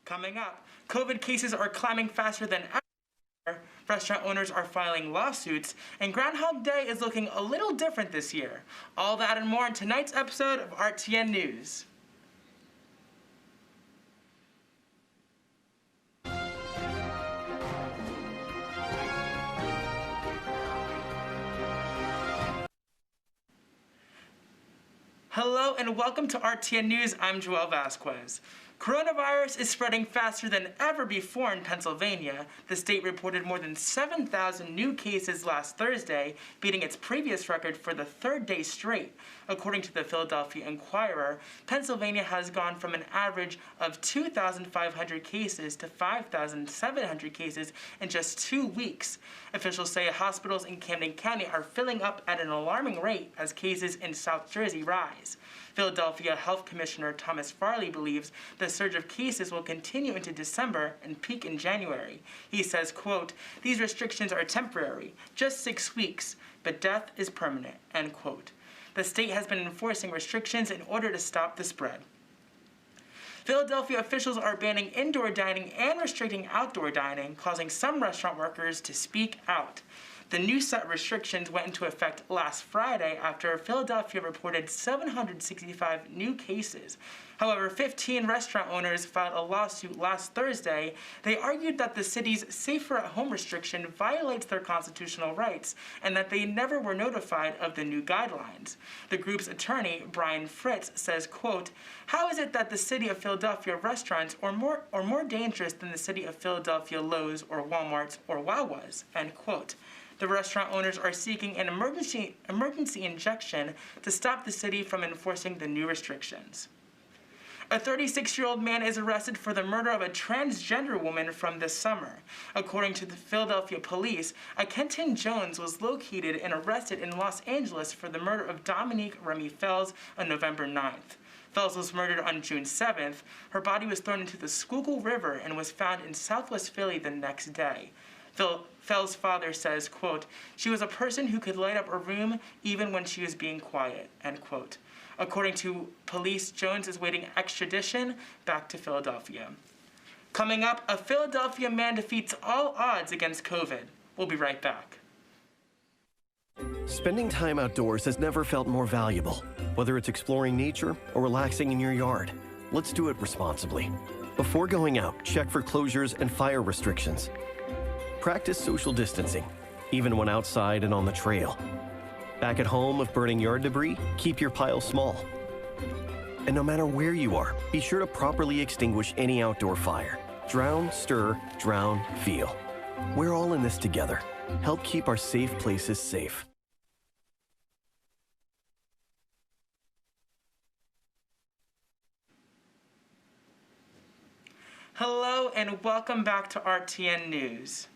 Coming up, COVID cases are climbing faster than ever, restaurant owners are filing lawsuits, and Groundhog Day is looking a little different this year. All that and more in tonight's episode of RTN News. Hello and welcome to RTN News. I'm Joel Vasquez. Coronavirus is spreading faster than ever before in Pennsylvania. The state reported more than 7,000 new cases last Thursday, beating its previous record for the third day straight. According to the Philadelphia Inquirer, Pennsylvania has gone from an average of 2,500 cases to 5,700 cases in just 2 weeks. Officials say hospitals in Camden County are filling up at an alarming rate as cases in South Jersey rise. Philadelphia Health Commissioner Thomas Farley believes the surge of cases will continue into December and peak in January. He says, quote, "These restrictions are temporary, just 6 weeks, but death is permanent," end quote. The state has been enforcing restrictions in order to stop the spread. Philadelphia officials are banning indoor dining and restricting outdoor dining, causing some restaurant workers to speak out. The new set restrictions went into effect last Friday after Philadelphia reported 765 new cases. However, 15 restaurant owners filed a lawsuit last Thursday. They argued that the city's safer-at-home restriction violates their constitutional rights and that they never were notified of the new guidelines. The group's attorney, Brian Fritz, says, quote, "How is it that the city of Philadelphia restaurants are more dangerous than the city of Philadelphia Lowe's or Walmart's or Wawa's?" End quote. The restaurant owners are seeking an emergency injunction to stop the city from enforcing the new restrictions. A 36-year-old man is arrested for the murder of a transgender woman from this summer. According to the Philadelphia police, a Kenton Jones was located and arrested in Los Angeles for the murder of Dominique Remy Fells on November 9th. Fells was murdered on June 7th. Her body was thrown into the Schuylkill River and was found in southwest Philly the next day. Fells' father says, quote, "She was a person who could light up a room even when she was being quiet," end quote. According to police, Jones is waiting extradition back to Philadelphia. Coming up, a Philadelphia man defeats all odds against COVID. We'll be right back. Spending time outdoors has never felt more valuable. Whether it's exploring nature or relaxing in your yard, let's do it responsibly. Before going out, check for closures and fire restrictions. Practice social distancing, even when outside and on the trail. Back at home, if burning yard debris, keep your pile small. And no matter where you are, be sure to properly extinguish any outdoor fire. Drown, stir, drown, feel. We're all in this together. Help keep our safe places safe. Hello and welcome back to RTN News.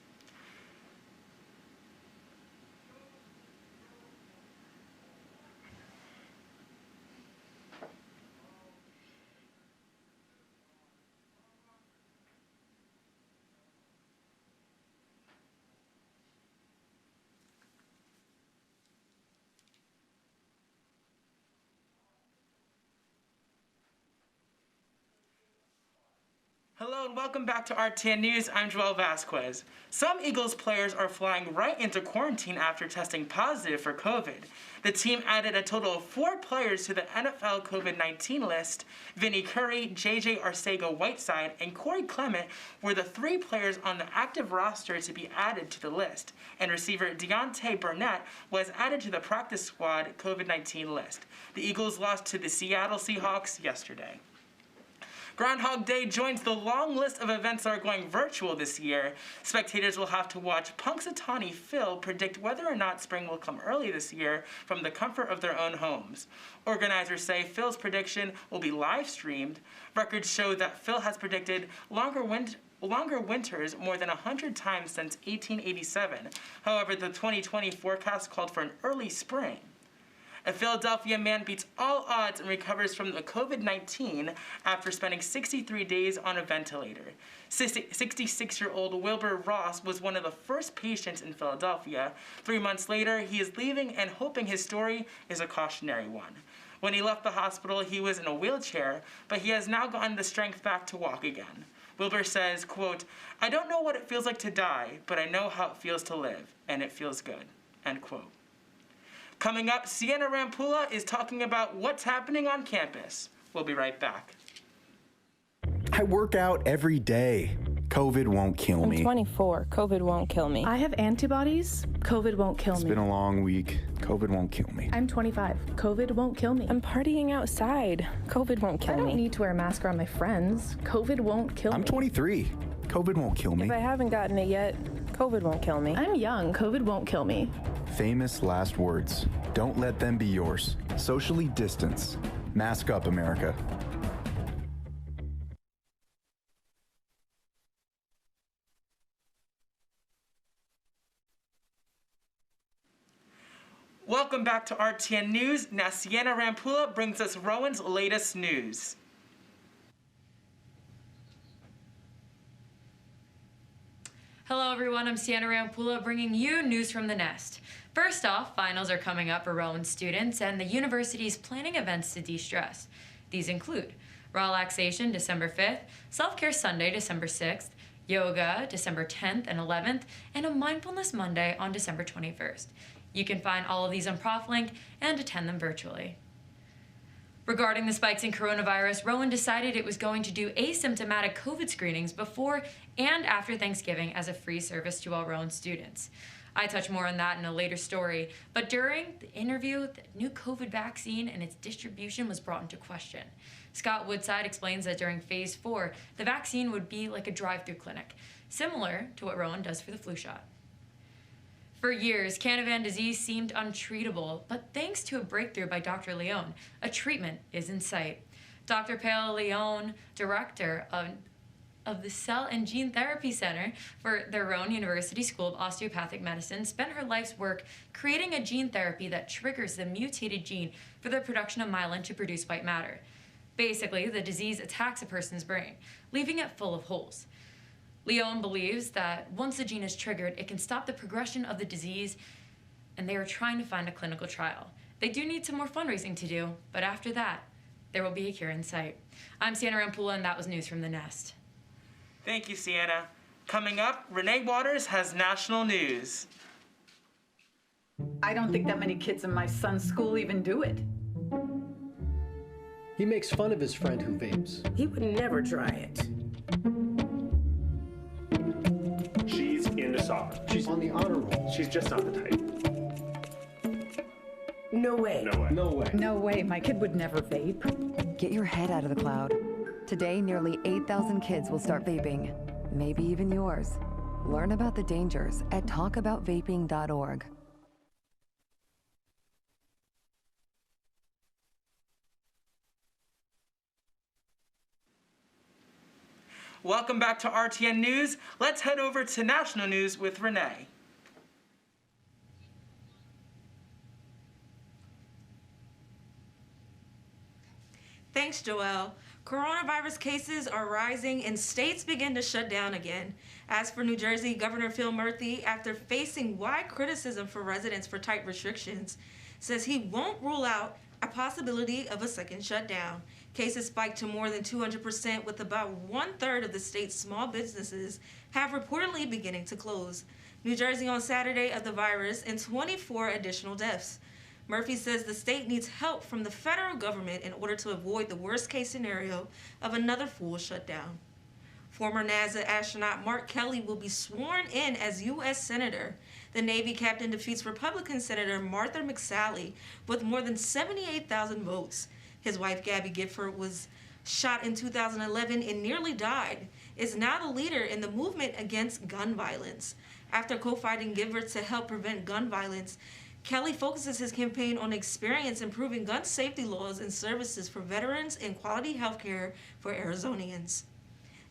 Hello and welcome back to RTN News. I'm Joel Vasquez. Some Eagles players are flying right into quarantine after testing positive for COVID. The team added a total of 4 players to the NFL COVID-19 list. Vinny Curry, JJ Arcega-Whiteside, and Corey Clement were the 3 players on the active roster to be added to the list. And receiver Deontay Burnett was added to the practice squad COVID-19 list. The Eagles lost to the Seattle Seahawks yesterday. Groundhog Day joins the long list of events that are going virtual this year. Spectators will have to watch Punxsutawney Phil predict whether or not spring will come early this year from the comfort of their own homes. Organizers say Phil's prediction will be live streamed. Records show that Phil has predicted longer winters more than 100 times since 1887. However, the 2020 forecast called for an early spring. A Philadelphia man beats all odds and recovers from the COVID-19 after spending 63 days on a ventilator. 66-year-old Wilbur Ross was one of the first patients in Philadelphia. 3 months later, he is leaving and hoping his story is a cautionary one. When he left the hospital, he was in a wheelchair, but he has now gotten the strength back to walk again. Wilbur says, quote, "I don't know what it feels like to die, but I know how it feels to live, and it feels good," end quote. Coming up, Sienna Rampula is talking about what's happening on campus. We'll be right back. I work out every day. COVID won't kill me. I'm 24. COVID won't kill me. I have antibodies. COVID won't kill me. It's been a long week. COVID won't kill me. I'm 25. COVID won't kill me. I'm partying outside. COVID won't kill me. I don't need to wear a mask around my friends. COVID won't kill me. I'm 23. COVID won't kill me. If I haven't gotten it yet, COVID won't kill me. I'm young. COVID won't kill me. Famous last words. Don't let them be yours. Socially distance. Mask up, America. Welcome back to RTN News. Now Sienna Rampula brings us Rowan's latest news. Hello everyone, I'm Sienna Rampula bringing you news from the nest. First off, finals are coming up for Rowan students and the university is planning events to de-stress. These include relaxation December 5th, self-care Sunday December 6th, yoga December 10th and 11th, and a mindfulness Monday on December 21st. You can find all of these on ProfLink and attend them virtually. Regarding the spikes in coronavirus, Rowan decided it was going to do asymptomatic COVID screenings before and after Thanksgiving as a free service to all Rowan students. I touch more on that in a later story, but during the interview, the new COVID vaccine and its distribution was brought into question. Scott Woodside explains that during phase 4, the vaccine would be like a drive-through clinic, similar to what Rowan does for the flu shot. For years, Canavan disease seemed untreatable, but thanks to a breakthrough by Dr. Leone, a treatment is in sight. Dr. Pale Leone, director of the Cell and Gene Therapy Center for the Rowan University School of Osteopathic Medicine, spent her life's work creating a gene therapy that triggers the mutated gene for the production of myelin to produce white matter. Basically, the disease attacks a person's brain, leaving it full of holes. Leone believes that once the gene is triggered, it can stop the progression of the disease, and they are trying to find a clinical trial. They do need some more fundraising to do, but after that, there will be a cure in sight. I'm Sienna Rampula, and that was news from the Nest. Thank you, Sienna. Coming up, Renee Waters has national news. I don't think that many kids in my son's school even do it. He makes fun of his friend who vapes. He would never try it. She's into soccer. She's on the honor roll. She's just not the type. No way. No way. No way. No way, my kid would never vape. Get your head out of the cloud. Today, nearly 8,000 kids will start vaping. Maybe even yours. Learn about the dangers at talkaboutvaping.org. Welcome back to RTN News. Let's head over to national news with Renee. Thanks, Joelle. Coronavirus cases are rising and states begin to shut down again. As for New Jersey, Governor Phil Murphy, after facing wide criticism for residents for tight restrictions, says he won't rule out a possibility of a second shutdown. Cases spiked to more than 200%, with about 1/3 of the state's small businesses have reportedly beginning to close. New Jersey on Saturday of the virus and 24 additional deaths. Murphy says the state needs help from the federal government in order to avoid the worst-case scenario of another full shutdown. Former NASA astronaut Mark Kelly will be sworn in as U.S. Senator. The Navy captain defeats Republican Senator Martha McSally with more than 78,000 votes. His wife, Gabby Gifford, was shot in 2011 and nearly died, is now the leader in the movement against gun violence. After co-fighting Gifford to help prevent gun violence, Kelly focuses his campaign on experience improving gun safety laws and services for veterans and quality health care for Arizonians.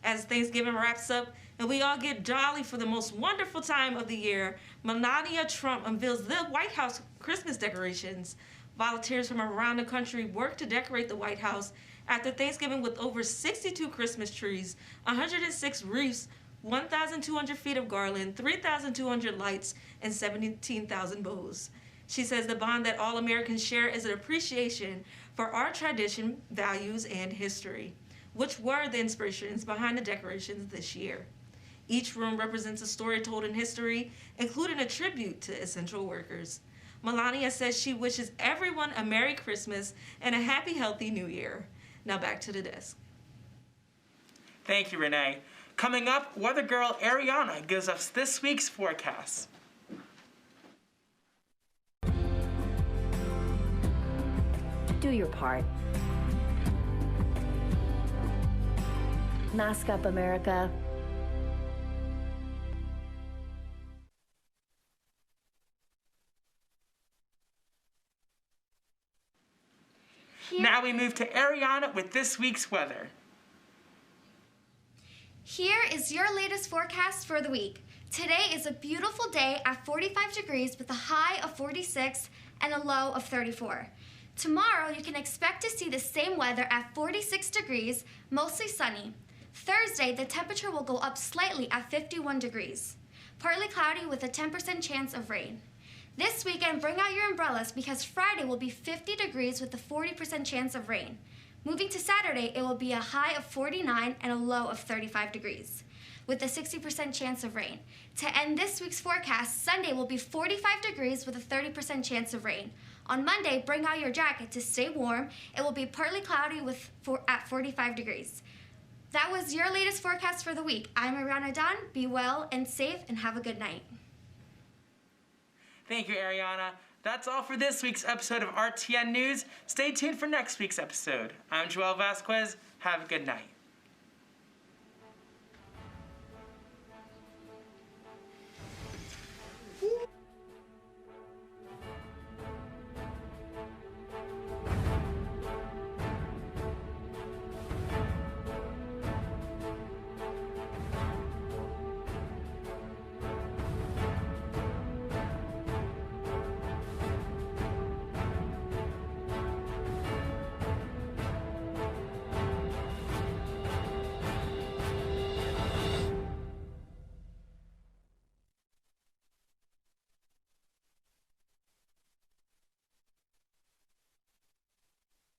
As Thanksgiving wraps up and we all get jolly for the most wonderful time of the year, Melania Trump unveils the White House Christmas decorations. Volunteers from around the country work to decorate the White House after Thanksgiving with over 62 Christmas trees, 106 wreaths, 1,200 feet of garland, 3,200 lights, and 17,000 bows. She says the bond that all Americans share is an appreciation for our tradition, values, and history. which were the inspirations behind the decorations this year. Each room represents a story told in history, including a tribute to essential workers. Melania says she wishes everyone a Merry Christmas and a happy, healthy New Year. Now back to the desk. Thank you, Renee. Coming up, weather girl Ariana gives us this week's forecast. Do your part. Mask up, America. Now we move to Ariana with this week's weather. Here is your latest forecast for the week. Today is a beautiful day at 45 degrees with a high of 46 and a low of 34. Tomorrow, you can expect to see the same weather at 46 degrees, mostly sunny. Thursday, the temperature will go up slightly at 51 degrees. Partly cloudy with a 10% chance of rain. This weekend, bring out your umbrellas because Friday will be 50 degrees with a 40% chance of rain. Moving to Saturday, it will be a high of 49 and a low of 35 degrees, with a 60% chance of rain. To end this week's forecast, Sunday will be 45 degrees with a 30% chance of rain. On Monday, bring out your jacket to stay warm. It will be partly cloudy at 45 degrees. That was your latest forecast for the week. I'm Ariana Dunn. Be well and safe and have a good night. Thank you, Ariana. That's all for this week's episode of RTN News. Stay tuned for next week's episode. I'm Joel Vasquez. Have a good night.